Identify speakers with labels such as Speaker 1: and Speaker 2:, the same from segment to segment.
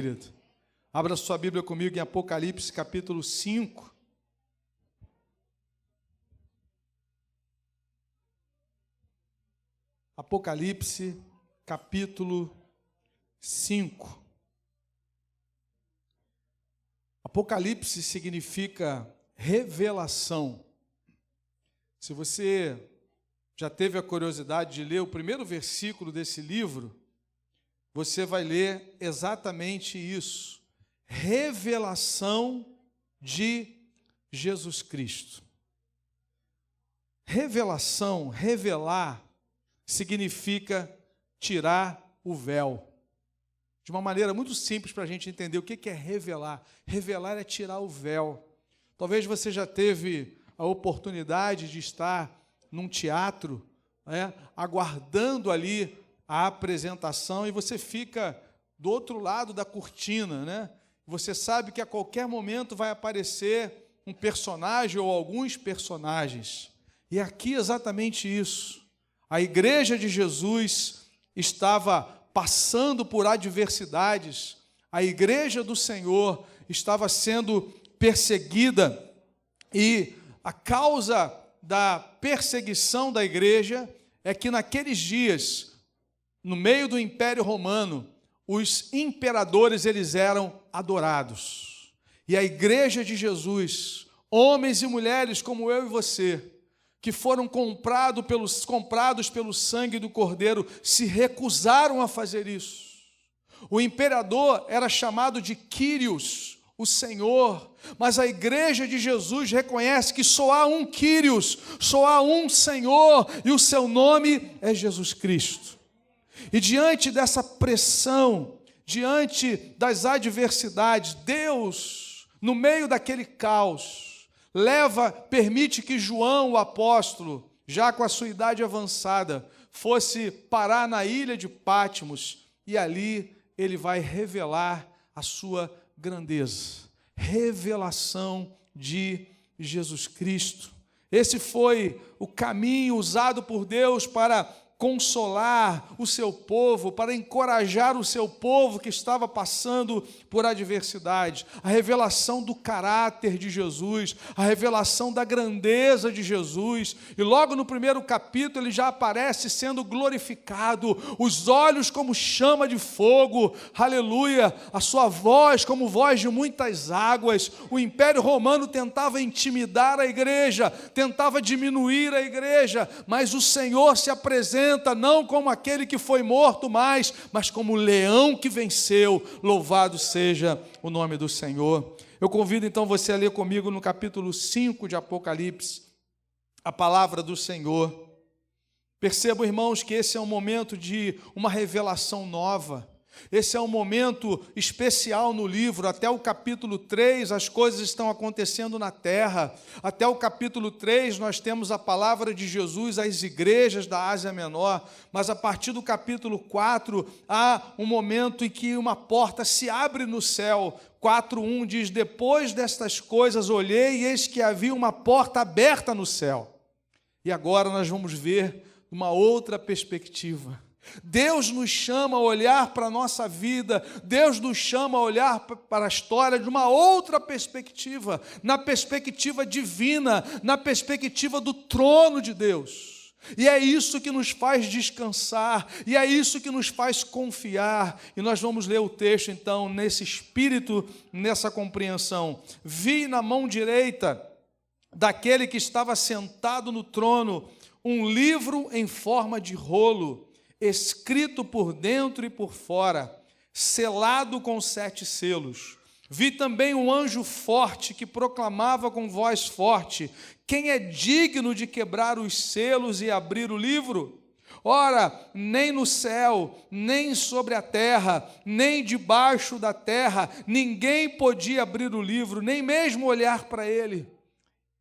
Speaker 1: Querido, abra sua Bíblia comigo em Apocalipse capítulo 5. Apocalipse capítulo 5. Apocalipse significa revelação. Se você já teve a curiosidade de ler o primeiro versículo desse livro, você vai ler exatamente isso. Revelação de Jesus Cristo. Revelação, revelar, significa tirar o véu. De uma maneira muito simples para a gente entender o que é revelar. Revelar é tirar o véu. Talvez você já teve a oportunidade de estar num teatro, aguardando ali a apresentação, e você fica do outro lado da cortina, né? Você sabe que a qualquer momento vai aparecer um personagem ou alguns personagens. E aqui exatamente isso. A igreja de Jesus estava passando por adversidades. A igreja do Senhor estava sendo perseguida, e a causa da perseguição da igreja é que naqueles dias, no meio do Império Romano, os imperadores eles eram adorados. E a igreja de Jesus, homens e mulheres como eu e você, que foram comprados pelo sangue do Cordeiro, se recusaram a fazer isso. O imperador era chamado de Quírios, o Senhor, mas a igreja de Jesus reconhece que só há um Quírios, só há um Senhor, e o seu nome é Jesus Cristo. E diante dessa pressão, diante das adversidades, Deus, no meio daquele caos, permite que João, o apóstolo, já com a sua idade avançada, fosse parar na ilha de Patmos, e ali ele vai revelar a sua grandeza. Revelação de Jesus Cristo. Esse foi o caminho usado por Deus para consolar o seu povo, para encorajar o seu povo que estava passando por adversidade. A revelação do caráter de Jesus, a revelação da grandeza de Jesus. E logo no primeiro capítulo ele já aparece sendo glorificado, os olhos como chama de fogo, aleluia, a sua voz como voz de muitas águas. O Império Romano tentava intimidar a igreja, tentava diminuir a igreja, mas o Senhor se apresenta não como aquele que foi morto mais, mas como o leão que venceu. Louvado seja o nome do Senhor. Eu convido então você a ler comigo no capítulo 5 de Apocalipse, a palavra do Senhor. Percebam, irmãos, que esse é um momento de uma revelação nova. Esse é um momento especial no livro. Até o capítulo 3 as coisas estão acontecendo na terra. Até o capítulo 3 nós temos a palavra de Jesus às igrejas da Ásia Menor, mas a partir do capítulo 4 há um momento em que uma porta se abre no céu. 4:1 diz: depois destas coisas olhei, e eis que havia uma porta aberta no céu. E agora nós vamos ver uma outra perspectiva. Deus nos chama a olhar para a nossa vida, Deus nos chama a olhar para a história de uma outra perspectiva, na perspectiva divina, na perspectiva do trono de Deus. E é isso que nos faz descansar, e é isso que nos faz confiar. E nós vamos ler o texto então, nesse espírito, nessa compreensão. Vi na mão direita daquele que estava sentado no trono um livro em forma de rolo, escrito por dentro e por fora, selado com 7 selos. Vi também um anjo forte que proclamava com voz forte: quem é digno de quebrar os selos e abrir o livro? Ora, nem no céu, nem sobre a terra, nem debaixo da terra, ninguém podia abrir o livro, nem mesmo olhar para ele.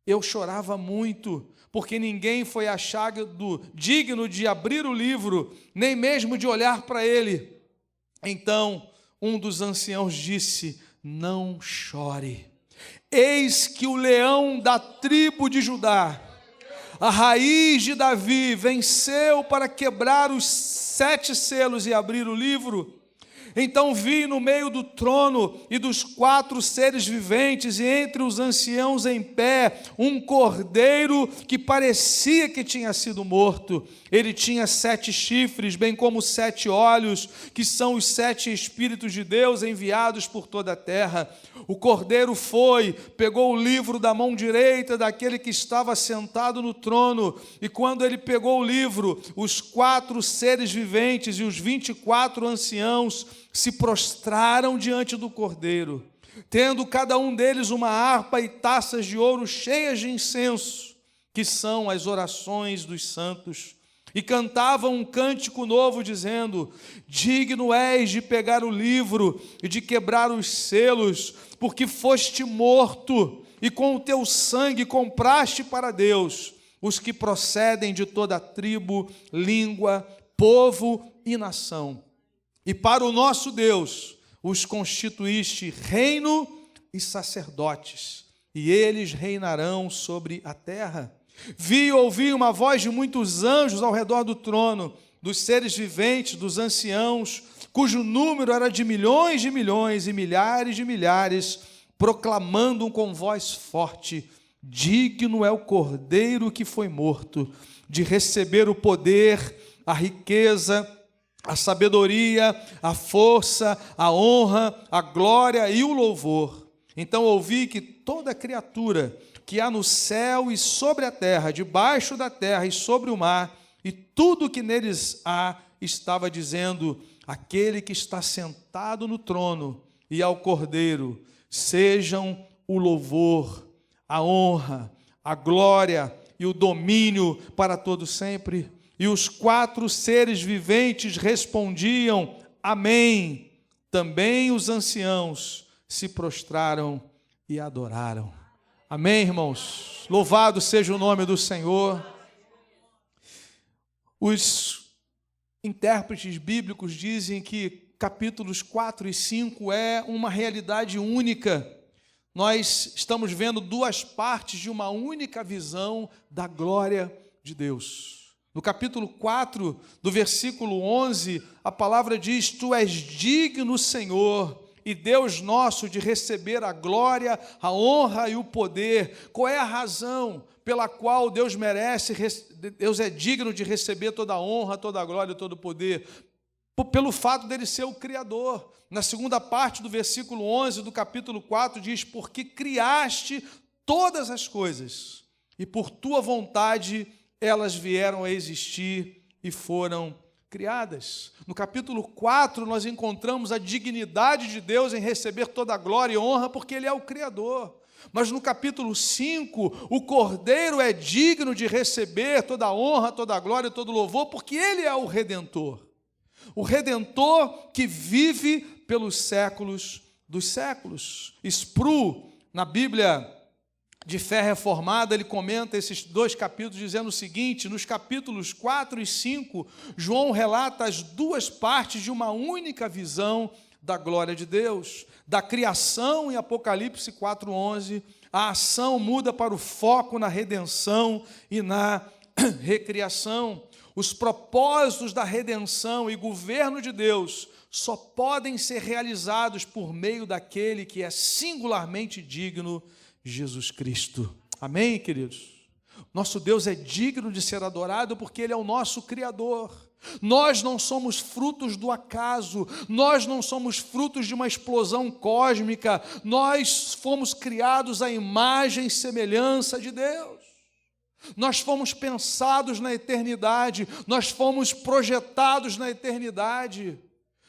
Speaker 1: Eu chorava muito, porque ninguém foi achado digno de abrir o livro, nem mesmo de olhar para ele. Então um dos anciãos disse: não chore, eis que o leão da tribo de Judá, a raiz de Davi, venceu para quebrar os 7 selos e abrir o livro. Então vi no meio do trono e dos 4 seres viventes e entre os anciãos em pé um cordeiro que parecia que tinha sido morto. Ele tinha 7 chifres, bem como 7 olhos, que são os 7 Espíritos de Deus enviados por toda a terra. O cordeiro pegou o livro da mão direita daquele que estava sentado no trono, e quando ele pegou o livro, os 4 seres viventes e os 24 anciãos se prostraram diante do cordeiro, tendo cada um deles uma harpa e taças de ouro cheias de incenso, que são as orações dos santos, e cantavam um cântico novo, dizendo: digno és de pegar o livro e de quebrar os selos, porque foste morto, e com o teu sangue compraste para Deus os que procedem de toda tribo, língua, povo e nação. E para o nosso Deus os constituíste reino e sacerdotes, e eles reinarão sobre a terra. Vi e ouvi uma voz de muitos anjos ao redor do trono, dos seres viventes, dos anciãos, cujo número era de milhões e milhares de milhares, proclamando com voz forte: digno é o cordeiro que foi morto, de receber o poder, a riqueza, a sabedoria, a força, a honra, a glória e o louvor. Então ouvi que toda criatura que há no céu e sobre a terra, debaixo da terra e sobre o mar, e tudo que neles há, estava dizendo: aquele que está sentado no trono e ao Cordeiro, sejam o louvor, a honra, a glória e o domínio para todo sempre. E os 4 seres viventes respondiam: amém. Também os anciãos se prostraram e adoraram. Amém, irmãos? Louvado seja o nome do Senhor. Os intérpretes bíblicos dizem que capítulos 4 e 5 é uma realidade única. Nós estamos vendo 2 partes de uma única visão da glória de Deus. No capítulo 4, do versículo 11, a palavra diz: tu és digno, Senhor, e Deus nosso, de receber a glória, a honra e o poder. Qual é a razão pela qual Deus é digno de receber toda a honra, toda a glória e todo o poder? Pelo fato dele ser o Criador. Na segunda parte do versículo 11 do capítulo 4 diz: porque criaste todas as coisas, e por tua vontade elas vieram a existir e foram criadas. No capítulo 4 nós encontramos a dignidade de Deus em receber toda a glória e honra, porque Ele é o Criador. Mas no capítulo 5, o Cordeiro é digno de receber toda a honra, toda a glória e todo o louvor, porque Ele é o Redentor. O Redentor que vive pelos séculos dos séculos. Spru, na Bíblia de Fé Reformada, ele comenta esses 2 capítulos dizendo o seguinte: nos capítulos 4 e 5, João relata as 2 partes de uma única visão da glória de Deus. Da criação, em Apocalipse 4:11, a ação muda para o foco na redenção e na recriação. Os propósitos da redenção e governo de Deus só podem ser realizados por meio daquele que é singularmente digno, Jesus Cristo. Amém, queridos? Nosso Deus é digno de ser adorado porque Ele é o nosso Criador. Nós não somos frutos do acaso, nós não somos frutos de uma explosão cósmica, nós fomos criados à imagem e semelhança de Deus. Nós fomos pensados na eternidade, nós fomos projetados na eternidade.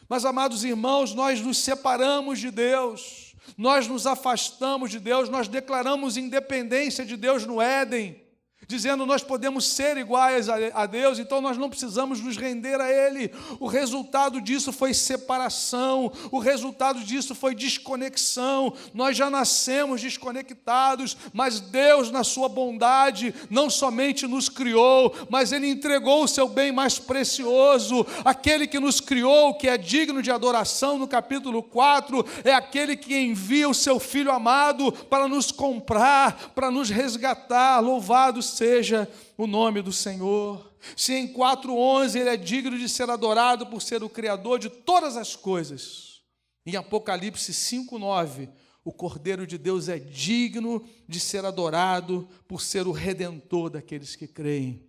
Speaker 1: Mas, amados irmãos, nós nos separamos de Deus, nós nos afastamos de Deus, nós declaramos independência de Deus no Éden, dizendo nós podemos ser iguais a Deus, então nós não precisamos nos render a Ele. O resultado disso foi separação, o resultado disso foi desconexão. Nós já nascemos desconectados, mas Deus, na sua bondade, não somente nos criou, mas Ele entregou o seu bem mais precioso. Aquele que nos criou, que é digno de adoração, no capítulo 4, é aquele que envia o seu Filho amado para nos comprar, para nos resgatar. Louvado seja seja o nome do Senhor. Se em 4:11 ele é digno de ser adorado por ser o Criador de todas as coisas, em Apocalipse 5:9, o Cordeiro de Deus é digno de ser adorado por ser o Redentor daqueles que creem.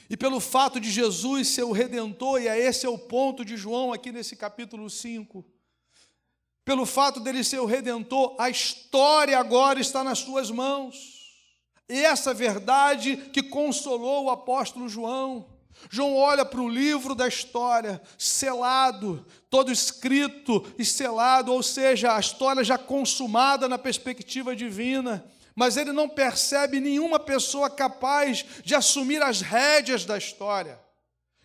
Speaker 1: E pelo fato de Jesus ser o Redentor, e esse é o ponto de João aqui nesse capítulo 5, pelo fato dele ser o Redentor, a história agora está nas suas mãos. E essa verdade que consolou o apóstolo João. João olha para o livro da história, selado, todo escrito e selado, ou seja, a história já consumada na perspectiva divina, mas ele não percebe nenhuma pessoa capaz de assumir as rédeas da história,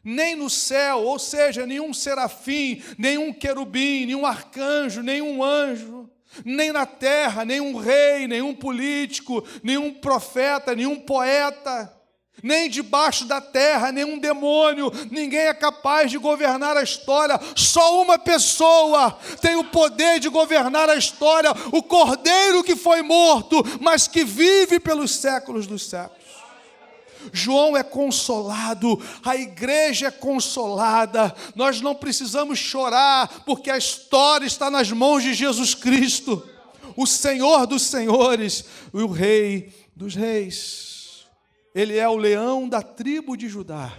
Speaker 1: nem no céu, ou seja, nenhum serafim, nenhum querubim, nenhum arcanjo, nenhum anjo, nem na terra, nenhum rei, nenhum político, nenhum profeta, nenhum poeta, nem debaixo da terra, nenhum demônio, ninguém é capaz de governar a história. Só uma pessoa tem o poder de governar a história, o Cordeiro que foi morto, mas que vive pelos séculos dos séculos. João é consolado, a igreja é consolada, nós não precisamos chorar, porque a história está nas mãos de Jesus Cristo, o Senhor dos senhores, o Rei dos reis. Ele é o leão da tribo de Judá.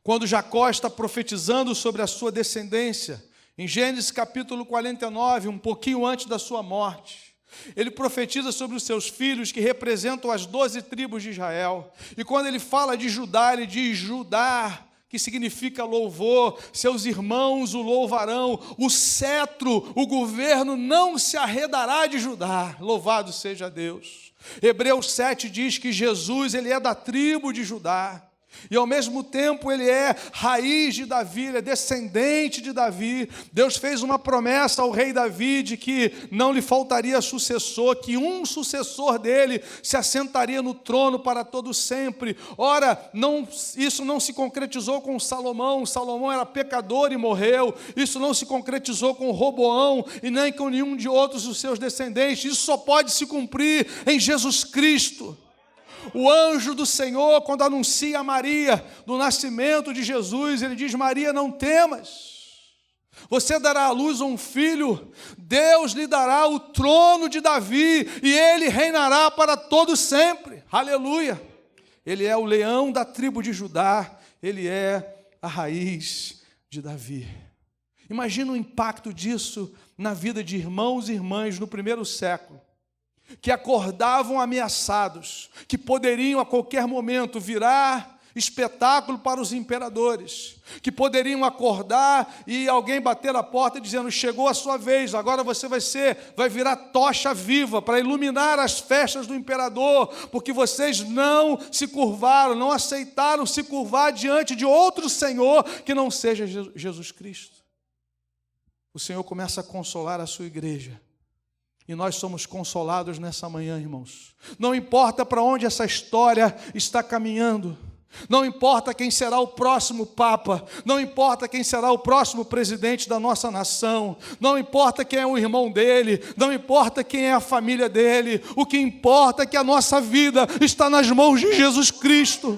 Speaker 1: Quando Jacó está profetizando sobre a sua descendência, em Gênesis capítulo 49, um pouquinho antes da sua morte, ele profetiza sobre os seus filhos que representam as 12 tribos de Israel. E quando ele fala de Judá, ele diz Judá, que significa louvor, seus irmãos o louvarão, o cetro, o governo não se arredará de Judá, louvado seja Deus. Hebreus 7 diz que Jesus, ele é da tribo de Judá, e ao mesmo tempo ele é raiz de Davi, ele é descendente de Davi. Deus fez uma promessa ao rei Davi de que não lhe faltaria sucessor, que um sucessor dele se assentaria no trono para todo sempre. Ora, isso não se concretizou com Salomão. Salomão era pecador e morreu. Isso não se concretizou com Roboão e nem com nenhum de outros dos seus descendentes. Isso só pode se cumprir em Jesus Cristo. O anjo do Senhor, quando anuncia a Maria do nascimento de Jesus, ele diz: Maria, não temas, você dará à luz um filho, Deus lhe dará o trono de Davi, e ele reinará para todo sempre. Aleluia! Ele é o leão da tribo de Judá, ele é a raiz de Davi. Imagina o impacto disso na vida de irmãos e irmãs no primeiro século, que acordavam ameaçados, que poderiam a qualquer momento virar espetáculo para os imperadores, que poderiam acordar e alguém bater a porta dizendo: chegou a sua vez, agora você vai virar tocha viva para iluminar as festas do imperador, porque vocês não se curvaram, não aceitaram se curvar diante de outro Senhor que não seja Jesus Cristo. O Senhor começa a consolar a sua igreja. E nós somos consolados nessa manhã, irmãos. Não importa para onde essa história está caminhando, não importa quem será o próximo Papa, não importa quem será o próximo presidente da nossa nação, não importa quem é o irmão dele, não importa quem é a família dele, o que importa é que a nossa vida está nas mãos de Jesus Cristo.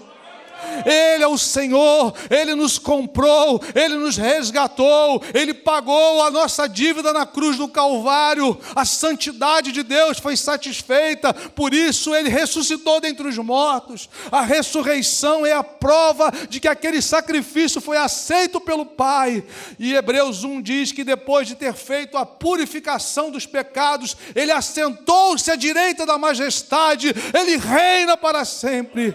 Speaker 1: Ele é o Senhor, Ele nos comprou, Ele nos resgatou, Ele pagou a nossa dívida na cruz do Calvário, a santidade de Deus foi satisfeita, por isso Ele ressuscitou dentre os mortos. A ressurreição é a prova de que aquele sacrifício foi aceito pelo Pai. E Hebreus 1 diz que depois de ter feito a purificação dos pecados, Ele assentou-se à direita da majestade, Ele reina para sempre.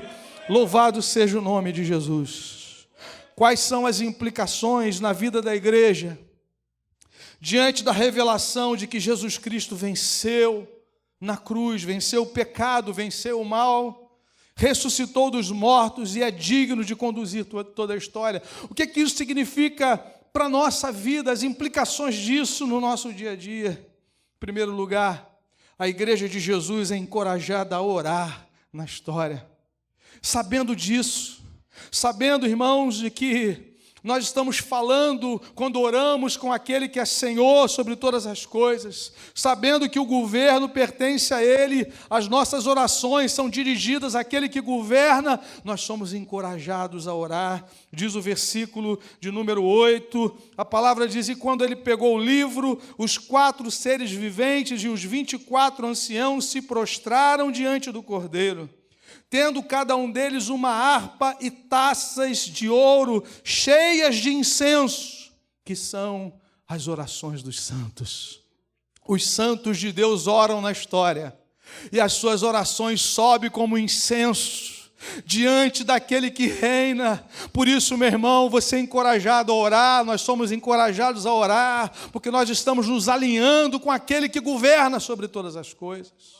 Speaker 1: Louvado seja o nome de Jesus. Quais são as implicações na vida da igreja diante da revelação de que Jesus Cristo venceu na cruz, venceu o pecado, venceu o mal, ressuscitou dos mortos e é digno de conduzir toda a história? O que isso significa para a nossa vida, as implicações disso no nosso dia a dia? Em primeiro lugar, a igreja de Jesus é encorajada a orar na história. Sabendo disso, sabendo, irmãos, de que Nós estamos falando, quando oramos, com aquele que é Senhor sobre todas as coisas, sabendo que o governo pertence a Ele, as nossas orações são dirigidas àquele que governa, nós somos encorajados a orar. Diz o versículo de número 8, a palavra diz: e quando ele pegou o livro, os 4 seres viventes e os 24 anciãos se prostraram diante do Cordeiro, tendo cada um deles uma harpa e taças de ouro cheias de incenso, que são as orações dos santos. Os santos de Deus oram na história, e as suas orações sobem como incenso diante daquele que reina. Por isso, meu irmão, você é encorajado a orar, nós somos encorajados a orar, porque nós estamos nos alinhando com aquele que governa sobre todas as coisas.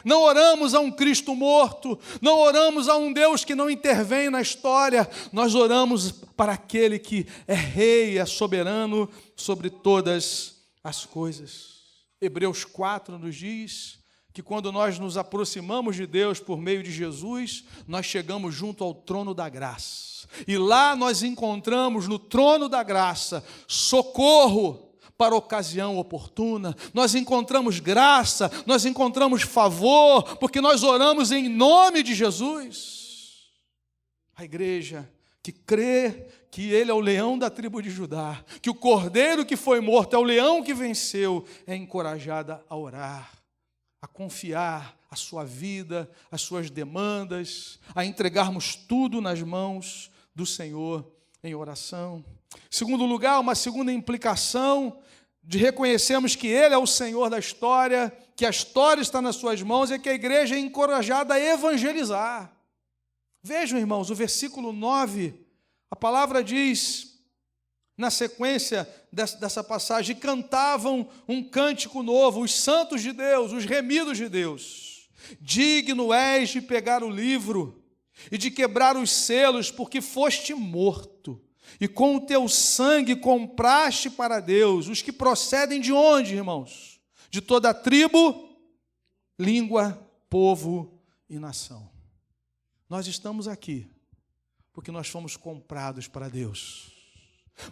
Speaker 1: Não oramos a um Cristo morto, não oramos a um Deus que não intervém na história, nós oramos para aquele que é rei, é soberano sobre todas as coisas. Hebreus 4 nos diz que quando nós nos aproximamos de Deus por meio de Jesus, nós chegamos junto ao trono da graça. E lá nós encontramos no trono da graça socorro para a ocasião oportuna, nós encontramos graça, nós encontramos favor, porque nós oramos em nome de Jesus. A igreja que crê que Ele é o leão da tribo de Judá, que o cordeiro que foi morto é o leão que venceu, é encorajada a orar, a confiar a sua vida, as suas demandas, a entregarmos tudo nas mãos do Senhor em oração. Segundo lugar, uma segunda implicação de reconhecermos que Ele é o Senhor da história, que a história está nas suas mãos, é que a igreja é encorajada a evangelizar. Vejam, irmãos, o versículo 9, a palavra diz, na sequência dessa passagem, cantavam um cântico novo, os santos de Deus, os remidos de Deus. Digno és de pegar o livro e de quebrar os selos, porque foste morto. E com o teu sangue compraste para Deus os que procedem de onde, irmãos? De toda a tribo, língua, povo e nação. Nós estamos aqui porque nós fomos comprados para Deus.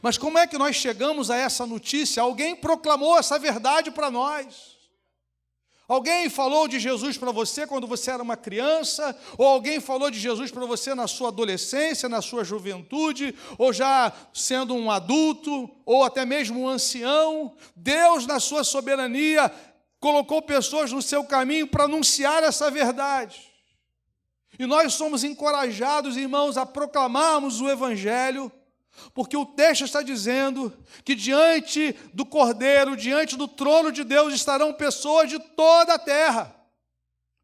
Speaker 1: Mas como é que nós chegamos a essa notícia? Alguém proclamou essa verdade para nós. Alguém falou de Jesus para você quando você era uma criança, ou alguém falou de Jesus para você na sua adolescência, na sua juventude, ou já sendo um adulto, ou até mesmo um ancião. Deus, na sua soberania, colocou pessoas no seu caminho para anunciar essa verdade. E nós somos encorajados, irmãos, a proclamarmos o Evangelho, porque o texto está dizendo que diante do Cordeiro, diante do trono de Deus, estarão pessoas de toda a terra.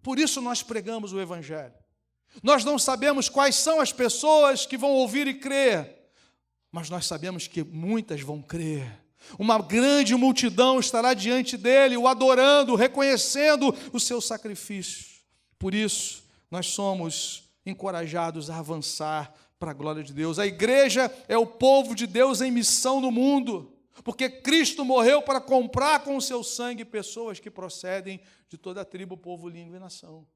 Speaker 1: Por isso nós pregamos o Evangelho. Nós não sabemos quais são as pessoas que vão ouvir e crer, mas nós sabemos que muitas vão crer. Uma grande multidão estará diante dele, o adorando, reconhecendo o seu sacrifício. Por isso, nós somos encorajados a avançar para a glória de Deus. A igreja é o povo de Deus em missão no mundo, porque Cristo morreu para comprar com o seu sangue pessoas que procedem de toda a tribo, povo, língua e nação.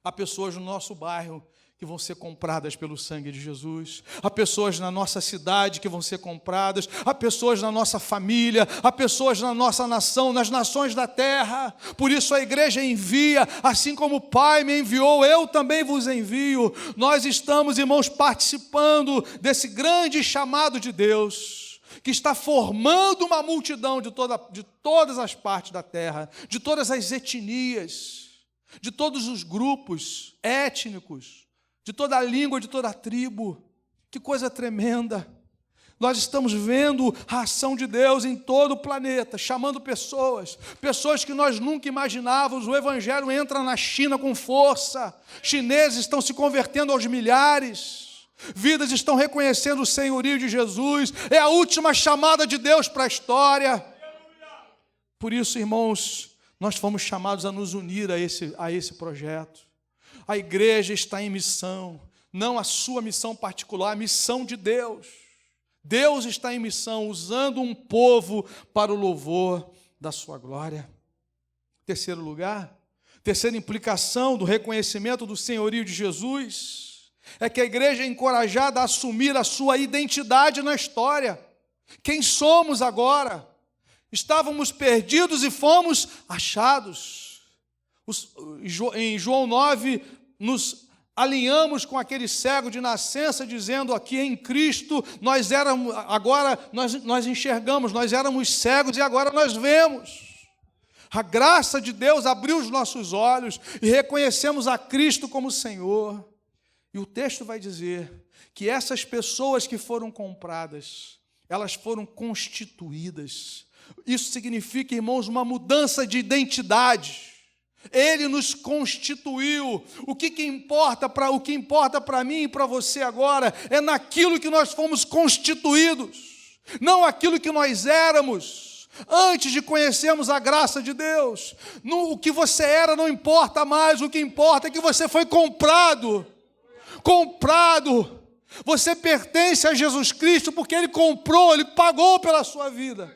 Speaker 1: Há pessoas no nosso bairro que vão ser compradas pelo sangue de Jesus. Há pessoas na nossa cidade que vão ser compradas. Há pessoas na nossa família. Há pessoas na nossa nação, nas nações da terra. Por isso a igreja envia, assim como o Pai me enviou, eu também vos envio. Nós estamos, irmãos, participando desse grande chamado de Deus, que está formando uma multidão de todas as partes da terra, de todas as etnias, de todos os grupos étnicos, de toda a língua, de toda a tribo. Que coisa tremenda! Nós estamos vendo a ação de Deus em todo o planeta, chamando pessoas que nós nunca imaginávamos. O Evangelho entra na China com força, chineses estão se convertendo aos milhares, vidas estão reconhecendo o senhorio de Jesus. É a última chamada de Deus para a história. Por isso, irmãos, nós fomos chamados a nos unir a esse projeto. A igreja está em missão, não a sua missão particular, a missão de Deus. Deus está em missão, usando um povo para o louvor da sua glória. Terceiro lugar, terceira implicação do reconhecimento do senhorio de Jesus É que a igreja é encorajada a assumir a sua identidade na história. Quem somos agora? Estávamos perdidos e fomos achados. Em João 9, nos alinhamos com aquele cego de nascença, dizendo aqui em Cristo, nós enxergamos, nós éramos cegos e agora nós vemos. A graça de Deus abriu os nossos olhos e reconhecemos a Cristo como Senhor. E o texto vai dizer que essas pessoas que foram compradas, elas foram constituídas. Isso significa, irmãos, uma mudança de identidade. Ele nos constituiu. O que importa para mim e para você agora é naquilo que nós fomos constituídos, não aquilo que nós éramos antes de conhecermos a graça de Deus. O que você era não importa mais, o que importa é que você foi comprado. Você pertence a Jesus Cristo porque Ele comprou, Ele pagou pela sua vida.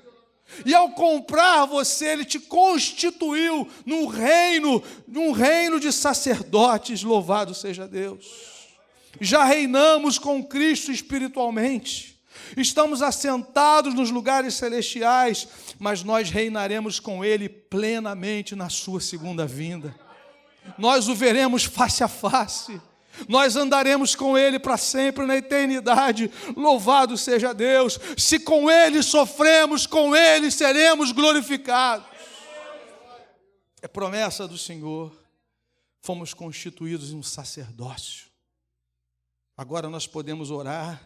Speaker 1: E ao comprar você, Ele te constituiu num reino de sacerdotes, louvado seja Deus. Já reinamos com Cristo espiritualmente, estamos assentados nos lugares celestiais, mas nós reinaremos com Ele plenamente na sua segunda vinda. Nós o veremos face a face. Nós andaremos com Ele para sempre na eternidade, louvado seja Deus. Se com Ele sofremos, com Ele seremos glorificados. É promessa do Senhor. Fomos constituídos em um sacerdócio. Agora nós podemos orar.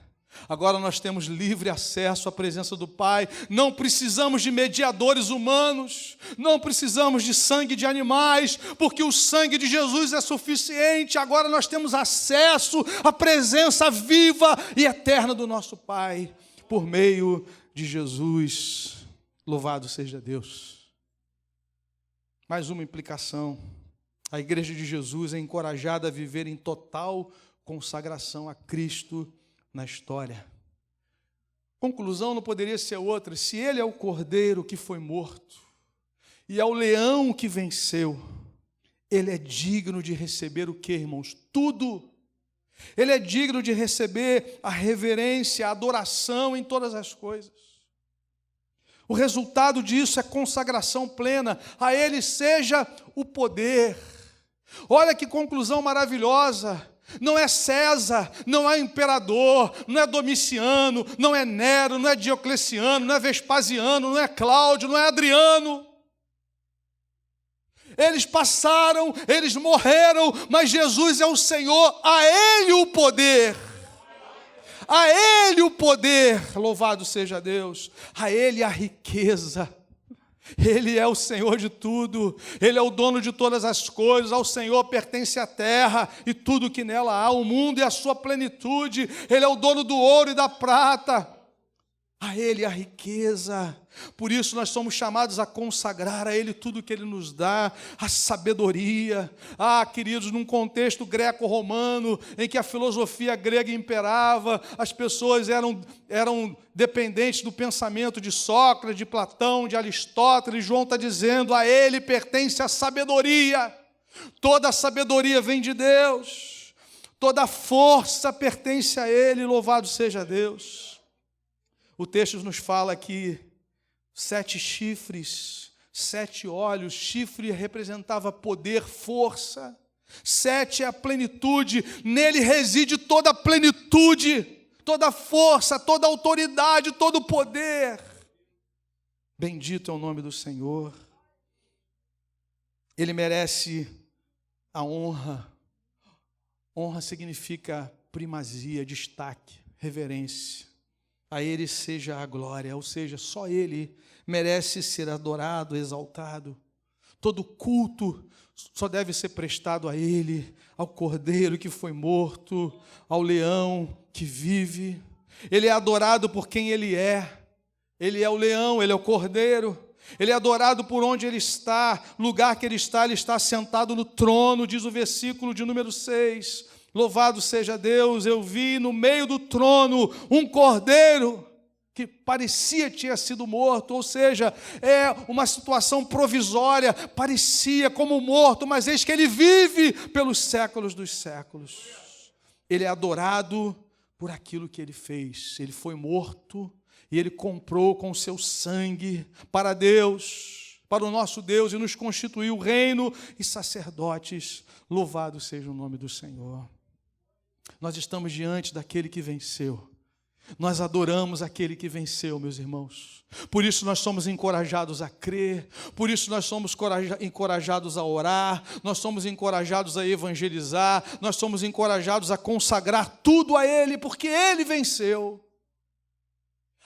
Speaker 1: Agora nós temos livre acesso à presença do Pai. Não precisamos de mediadores humanos, não precisamos de sangue de animais, porque o sangue de Jesus é suficiente. Agora nós temos acesso à presença viva e eterna do nosso Pai, por meio de Jesus. Louvado seja Deus. Mais uma implicação. A igreja de Jesus é encorajada a viver em total consagração a Cristo na história. Conclusão não poderia ser outra. Se Ele é o cordeiro que foi morto e é o leão que venceu, Ele é digno de receber o que, irmãos? Tudo. Ele é digno de receber a reverência, a adoração em todas as coisas. O resultado disso é consagração plena. A Ele seja o poder. Olha que conclusão maravilhosa. Não é César, não é imperador, não é Domiciano, não é Nero, não é Diocleciano, não é Vespasiano, não é Cláudio, não é Adriano. Eles passaram, eles morreram, mas Jesus é o Senhor, a Ele o poder. A Ele o poder, louvado seja Deus, a Ele a riqueza. Ele é o Senhor de tudo, Ele é o dono de todas as coisas, ao Senhor pertence a terra e tudo que nela há, o mundo e a sua plenitude. Ele é o dono do ouro e da prata, a Ele a riqueza. Por isso nós somos chamados a consagrar a Ele tudo que Ele nos dá, a sabedoria. Queridos, num contexto greco-romano, em que a filosofia grega imperava, as pessoas eram dependentes do pensamento de Sócrates, de Platão, de Aristóteles. João está dizendo, a Ele pertence a sabedoria. Toda a sabedoria vem de Deus, toda a força pertence a Ele, louvado seja Deus. O texto nos fala que 7 chifres, 7 olhos. Chifre representava poder, força. 7 é a plenitude. Nele reside toda a plenitude, toda a força, toda a autoridade, todo o poder. Bendito é o nome do Senhor. Ele merece a honra. Honra significa primazia, destaque, reverência. A Ele seja a glória, ou seja, só Ele merece ser adorado, exaltado. Todo culto só deve ser prestado a Ele, ao Cordeiro que foi morto, ao leão que vive. Ele é adorado por quem Ele é. Ele é o leão, Ele é o Cordeiro. Ele é adorado por onde Ele está, lugar que Ele está sentado no trono, diz o versículo de número 6. Louvado seja Deus, eu vi no meio do trono um cordeiro que parecia tinha sido morto, ou seja, é uma situação provisória, parecia como morto, mas eis que ele vive pelos séculos dos séculos. Ele é adorado por aquilo que ele fez. Ele foi morto e ele comprou com o seu sangue para Deus, para o nosso Deus, e nos constituiu reino e sacerdotes. Louvado seja o nome do Senhor. Nós estamos diante daquele que venceu. Nós adoramos aquele que venceu, meus irmãos. Por isso nós somos encorajados a crer, por isso nós somos encorajados a orar, nós somos encorajados a evangelizar, nós somos encorajados a consagrar tudo a Ele, porque Ele venceu.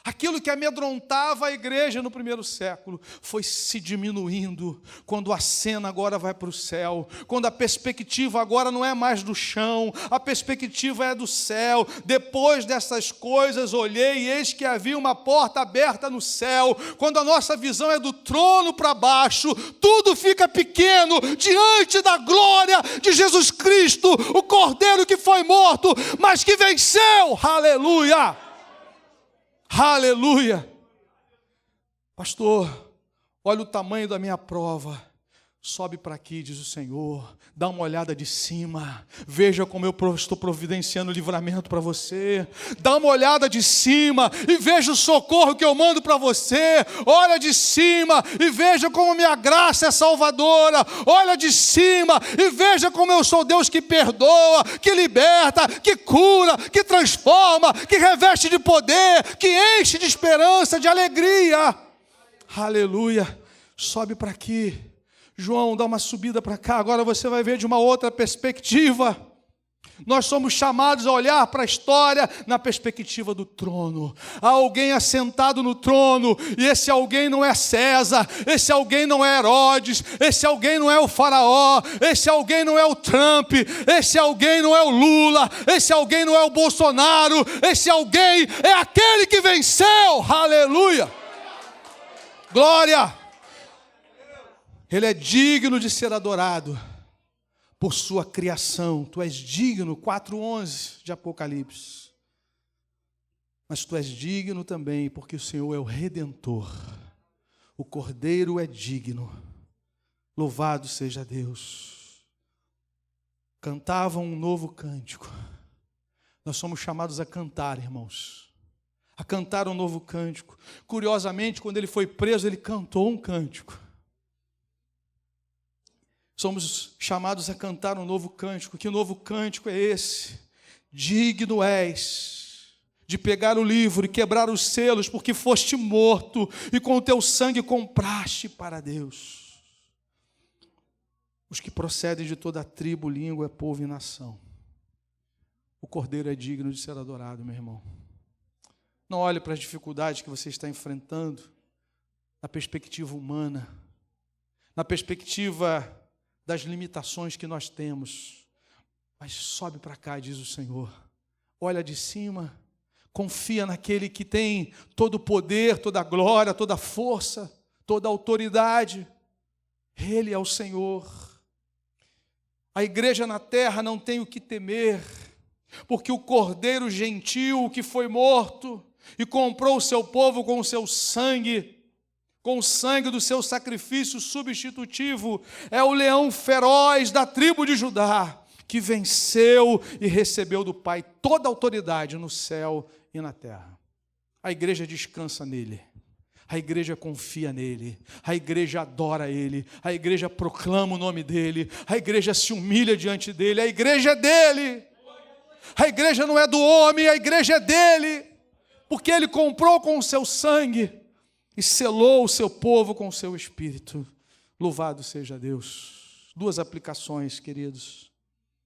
Speaker 1: Aquilo que amedrontava a igreja no primeiro século foi se diminuindo quando a cena agora vai para o céu, quando a perspectiva agora não é mais do chão, a perspectiva é do céu. Depois dessas coisas olhei e eis que havia uma porta aberta no céu. Quando a nossa visão é do trono para baixo, tudo fica pequeno diante da glória de Jesus Cristo, o Cordeiro que foi morto, mas que venceu. Aleluia! Aleluia! Pastor, olha o tamanho da minha prova. Sobe para aqui, diz o Senhor, dá uma olhada de cima, veja como eu estou providenciando livramento para você. Dá uma olhada de cima e veja o socorro que eu mando para você. Olha de cima e veja como minha graça é salvadora. Olha de cima e veja como eu sou Deus que perdoa, que liberta, que cura, que transforma, que reveste de poder, que enche de esperança, de alegria. Aleluia! Sobe para aqui. João, dá uma subida para cá, agora você vai ver de uma outra perspectiva. Nós somos chamados a olhar para a história na perspectiva do trono. Há alguém assentado no trono, e esse alguém não é César, esse alguém não é Herodes, esse alguém não é o faraó, esse alguém não é o Trump, esse alguém não é o Lula, esse alguém não é o Bolsonaro, esse alguém é aquele que venceu. Aleluia! Glória! Ele é digno de ser adorado por sua criação. Tu és digno, 4:11 de Apocalipse. Mas tu és digno também, porque o Senhor é o Redentor. O Cordeiro é digno. Louvado seja Deus. Cantavam um novo cântico. Nós somos chamados a cantar, irmãos. A cantar um novo cântico. Curiosamente, quando ele foi preso, ele cantou um cântico. Somos chamados a cantar um novo cântico. Que novo cântico é esse? Digno és de pegar o livro e quebrar os selos, porque foste morto e com o teu sangue compraste para Deus os que procedem de toda a tribo, língua, povo e nação. O Cordeiro é digno de ser adorado, meu irmão. Não olhe para as dificuldades que você está enfrentando na perspectiva humana, na perspectiva das limitações que nós temos, mas sobe para cá, diz o Senhor. Olha de cima, confia naquele que tem todo o poder, toda a glória, toda a força, toda a autoridade. Ele é o Senhor. A igreja na terra não tem o que temer, porque o Cordeiro gentil que foi morto e comprou o seu povo com o seu sangue, com o sangue do seu sacrifício substitutivo, é o leão feroz da tribo de Judá, que venceu e recebeu do Pai toda a autoridade no céu e na terra. A igreja descansa nele, a igreja confia nele, a igreja adora ele, a igreja proclama o nome dele, a igreja se humilha diante dele, a igreja é dele. A igreja não é do homem, a igreja é dele, porque ele comprou com o seu sangue e selou o seu povo com o seu Espírito. Louvado seja Deus. 2 aplicações, queridos.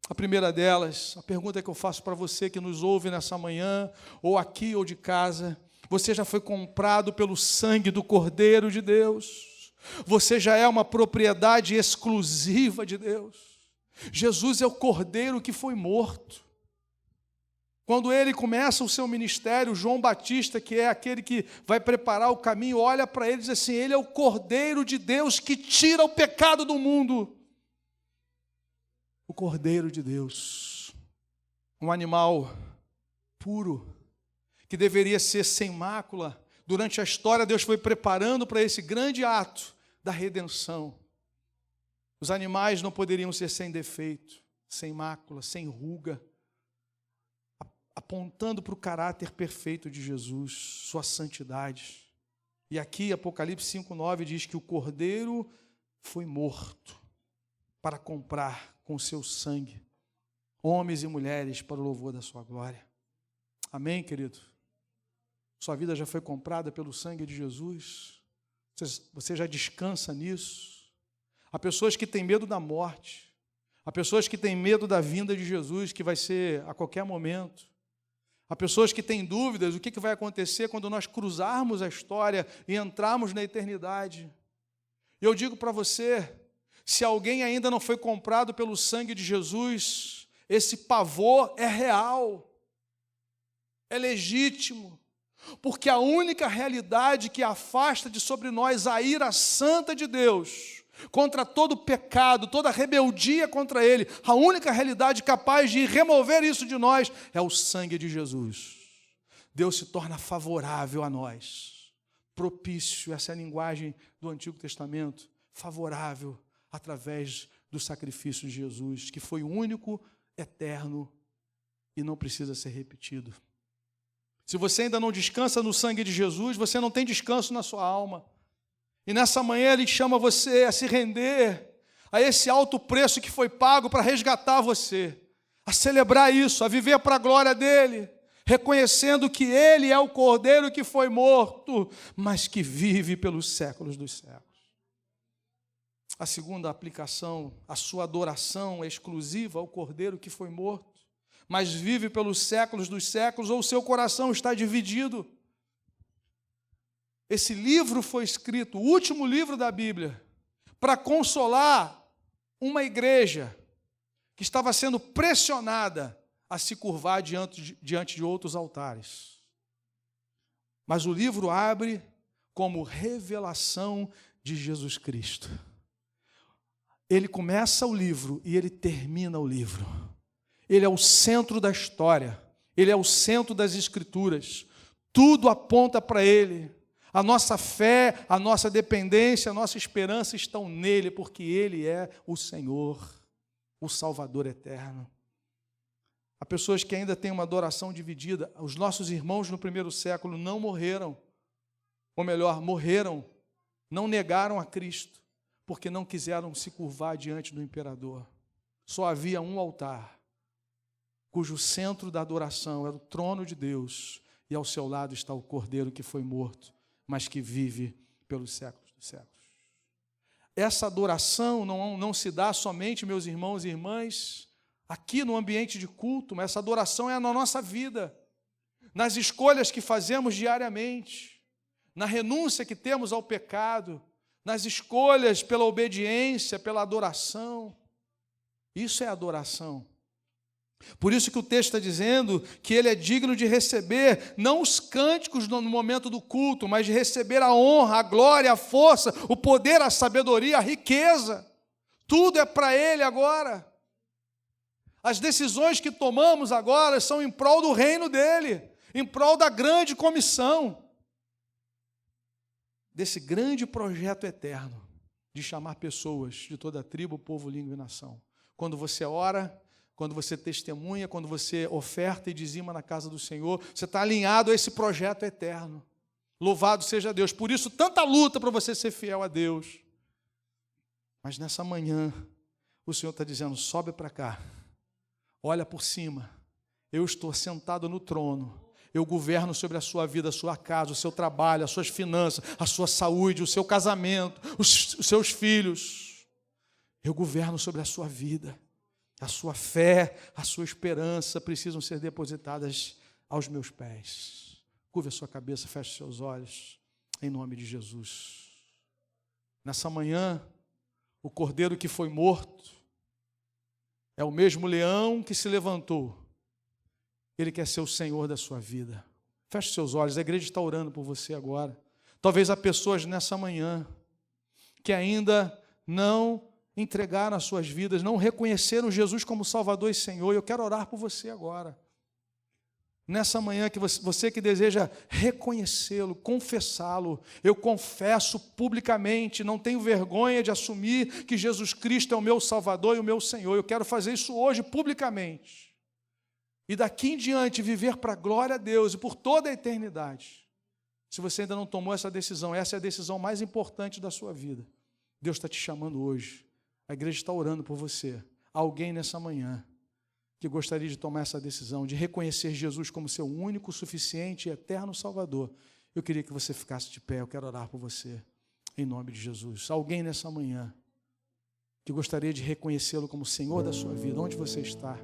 Speaker 1: A primeira delas, a pergunta que eu faço para você que nos ouve nessa manhã, ou aqui ou de casa: você já foi comprado pelo sangue do Cordeiro de Deus? Você já é uma propriedade exclusiva de Deus? Jesus é o Cordeiro que foi morto. Quando ele começa o seu ministério, João Batista, que é aquele que vai preparar o caminho, olha para ele e diz assim: ele é o Cordeiro de Deus que tira o pecado do mundo. O Cordeiro de Deus, um animal puro, que deveria ser sem mácula. Durante a história, Deus foi preparando para esse grande ato da redenção. Os animais não poderiam ser sem defeito, sem mácula, sem ruga. apontando para o caráter perfeito de Jesus, sua santidade. E aqui, Apocalipse 5:9 diz que o Cordeiro foi morto para comprar com seu sangue homens e mulheres para o louvor da sua glória. Amém, querido? Sua vida já foi comprada pelo sangue de Jesus? Você já descansa nisso? Há pessoas que têm medo da morte. Há pessoas que têm medo da vinda de Jesus, que vai ser a qualquer momento. Há pessoas que têm dúvidas, o que vai acontecer quando nós cruzarmos a história e entrarmos na eternidade. Eu digo para você, se alguém ainda não foi comprado pelo sangue de Jesus, esse pavor é real, é legítimo, porque a única realidade que afasta de sobre nós a ira santa de Deus, contra todo pecado, toda rebeldia contra Ele, a única realidade capaz de remover isso de nós é o sangue de Jesus. Deus se torna favorável a nós, propício, essa é a linguagem do Antigo Testamento, favorável através do sacrifício de Jesus, que foi único, eterno e não precisa ser repetido. Se você ainda não descansa no sangue de Jesus, você não tem descanso na sua alma. E nessa manhã Ele chama você a se render a esse alto preço que foi pago para resgatar você, a celebrar isso, a viver para a glória dEle, reconhecendo que Ele é o Cordeiro que foi morto, mas que vive pelos séculos dos séculos. A segunda aplicação, a sua adoração é exclusiva ao Cordeiro que foi morto, mas vive pelos séculos dos séculos, ou o seu coração está dividido. Esse livro foi escrito, o último livro da Bíblia, para consolar uma igreja que estava sendo pressionada a se curvar diante de outros altares. Mas o livro abre como revelação de Jesus Cristo. Ele começa o livro e ele termina o livro. Ele é o centro da história, ele é o centro das Escrituras. Tudo aponta para ele. A nossa fé, a nossa dependência, a nossa esperança estão nele, porque ele é o Senhor, o Salvador eterno. Há pessoas que ainda têm uma adoração dividida. Os nossos irmãos no primeiro século não morreram, ou melhor, morreram, não negaram a Cristo, porque não quiseram se curvar diante do imperador. Só havia um altar, cujo centro da adoração era o trono de Deus, e ao seu lado está o Cordeiro que foi morto, mas que vive pelos séculos dos séculos. Essa adoração não se dá somente, meus irmãos e irmãs, aqui no ambiente de culto, mas essa adoração é na nossa vida, nas escolhas que fazemos diariamente, na renúncia que temos ao pecado, nas escolhas pela obediência, pela adoração. Isso é adoração. Por isso que o texto está dizendo que ele é digno de receber, não os cânticos no momento do culto, mas de receber a honra, a glória, a força, o poder, a sabedoria, a riqueza. Tudo é para ele agora. As decisões que tomamos agora são em prol do reino dele, em prol da grande comissão, desse grande projeto eterno, de chamar pessoas de toda tribo, povo, língua e nação. Quando você ora, quando você testemunha, quando você oferta e dizima na casa do Senhor, você está alinhado a esse projeto eterno. Louvado seja Deus. Por isso, tanta luta para você ser fiel a Deus. Mas nessa manhã, o Senhor está dizendo, sobe para cá, olha por cima, eu estou sentado no trono, eu governo sobre a sua vida, a sua casa, o seu trabalho, as suas finanças, a sua saúde, o seu casamento, os seus filhos. Eu governo sobre a sua vida. A sua fé, a sua esperança precisam ser depositadas aos meus pés. Curva a sua cabeça, feche seus olhos, em nome de Jesus. Nessa manhã, o Cordeiro que foi morto é o mesmo leão que se levantou. Ele quer ser o Senhor da sua vida. Feche seus olhos, a igreja está orando por você agora. Talvez há pessoas nessa manhã que ainda não entregaram as suas vidas, não reconheceram Jesus como Salvador e Senhor. Eu quero orar por você agora. Nessa manhã, que você que deseja reconhecê-lo, confessá-lo, eu confesso publicamente, não tenho vergonha de assumir que Jesus Cristo é o meu Salvador e o meu Senhor. Eu quero fazer isso hoje publicamente. e daqui em diante viver para a glória a Deus e por toda a eternidade. Se você ainda não tomou essa decisão, essa é a decisão mais importante da sua vida. Deus está te chamando hoje. A igreja está orando por você. Alguém nessa manhã que gostaria de tomar essa decisão, de reconhecer Jesus como seu único, suficiente e eterno Salvador. Eu queria que você ficasse de pé, eu quero orar por você, em nome de Jesus. Alguém nessa manhã que gostaria de reconhecê-lo como Senhor da sua vida, onde você está,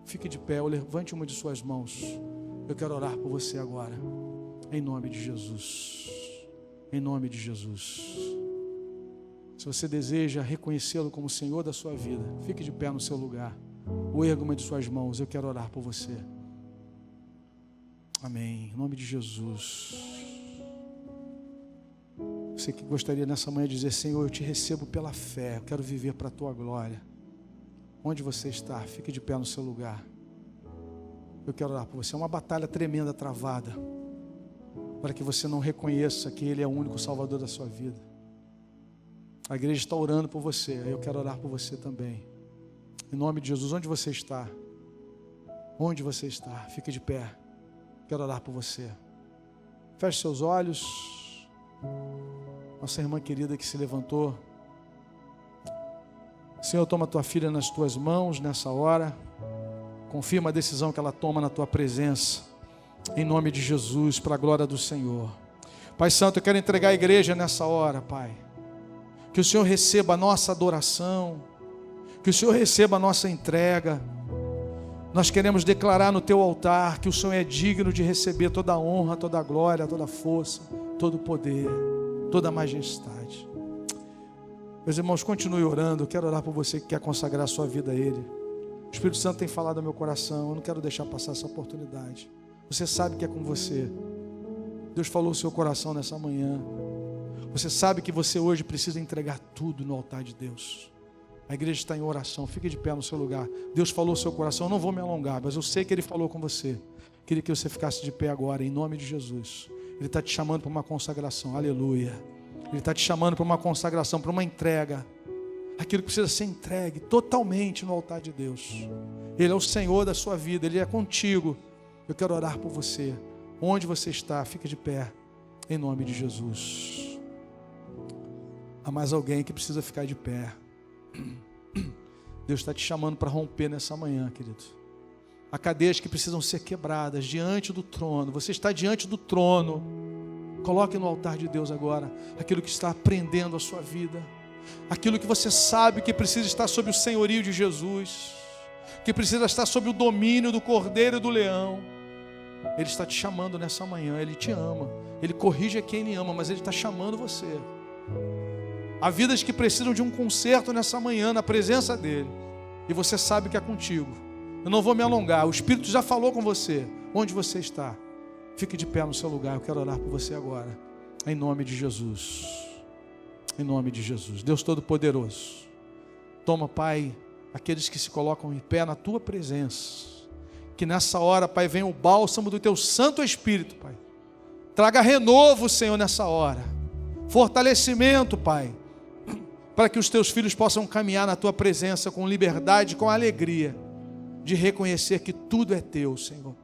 Speaker 1: fique de pé, ou levante uma de suas mãos. Eu quero orar por você agora, em nome de Jesus. Em nome de Jesus. Se você deseja reconhecê-lo como Senhor da sua vida, fique de pé no seu lugar, ou erga uma de suas mãos, eu quero orar por você. Amém, em nome de Jesus. Você que gostaria nessa manhã de dizer: Senhor, eu te recebo pela fé, eu quero viver para a tua glória. Onde você está, fique de pé no seu lugar. Eu quero orar por você. É uma batalha tremenda travada, para que você não reconheça que Ele é o único Salvador da sua vida. A igreja está orando por você, eu quero orar por você também. Em nome de Jesus, onde você está? Onde você está? Fique de pé. Quero orar por você. Feche seus olhos. Nossa irmã querida que se levantou. Senhor, toma tua filha nas tuas mãos nessa hora. Confirma a decisão que ela toma na tua presença. Em nome de Jesus, para a glória do Senhor. Pai Santo, eu quero entregar a igreja nessa hora, Pai. Que o Senhor receba a nossa adoração. Que o Senhor receba a nossa entrega. Nós queremos declarar no teu altar que o Senhor é digno de receber toda a honra, toda a glória, toda a força, todo o poder, toda a majestade. Meus irmãos, continue orando. Eu quero orar por você que quer consagrar a sua vida a Ele. O Espírito Santo tem falado ao meu coração. Eu não quero deixar passar essa oportunidade. Você sabe que é com você. Deus falou ao seu coração nessa manhã. Você sabe que você hoje precisa entregar tudo no altar de Deus. A igreja está em oração. Fique de pé no seu lugar. Deus falou ao seu coração. Eu não vou me alongar, mas eu sei que Ele falou com você. Queria que você ficasse de pé agora, em nome de Jesus. Ele está te chamando para uma consagração. Aleluia. Ele está te chamando para uma consagração, para uma entrega. Aquilo que precisa ser entregue totalmente no altar de Deus. Ele é o Senhor da sua vida. Ele é contigo. Eu quero orar por você. Onde você está, fique de pé, em nome de Jesus. Há mais alguém que precisa ficar de pé. Deus está te chamando para romper nessa manhã, querido. Há cadeias que precisam ser quebradas diante do trono. Você está diante do trono. Coloque no altar de Deus agora aquilo que está prendendo a sua vida, aquilo que você sabe que precisa estar sob o senhorio de Jesus, que precisa estar sob o domínio do Cordeiro e do Leão. Ele está te chamando nessa manhã. Ele te ama. Ele corrige a quem Ele ama, mas Ele está chamando você. Há vidas que precisam de um conserto nessa manhã, na presença dEle. E você sabe que é contigo. Eu não vou me alongar. O Espírito já falou com você. Onde você está? Fique de pé no seu lugar. Eu quero orar por você agora. Em nome de Jesus. Em nome de Jesus. Deus Todo-Poderoso. Toma, Pai, aqueles que se colocam em pé na Tua presença. Que nessa hora, Pai, venha o bálsamo do Teu Santo Espírito, Pai. Traga renovo, Senhor, nessa hora. Fortalecimento, Pai. Para que os Teus filhos possam caminhar na Tua presença com liberdade, com alegria. De reconhecer que tudo é Teu, Senhor.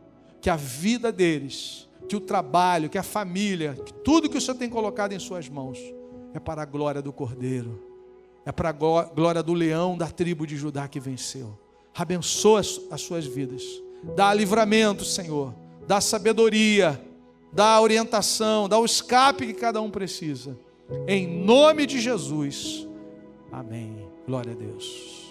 Speaker 1: Que a vida deles, que o trabalho, que a família, que tudo que o Senhor tem colocado em suas mãos é para a glória do Cordeiro, é para a glória do leão da tribo de Judá que venceu. Abençoa as suas vidas, dá livramento, Senhor, dá sabedoria, dá orientação, dá o escape que cada um precisa. Em nome de Jesus, amém. Glória a Deus.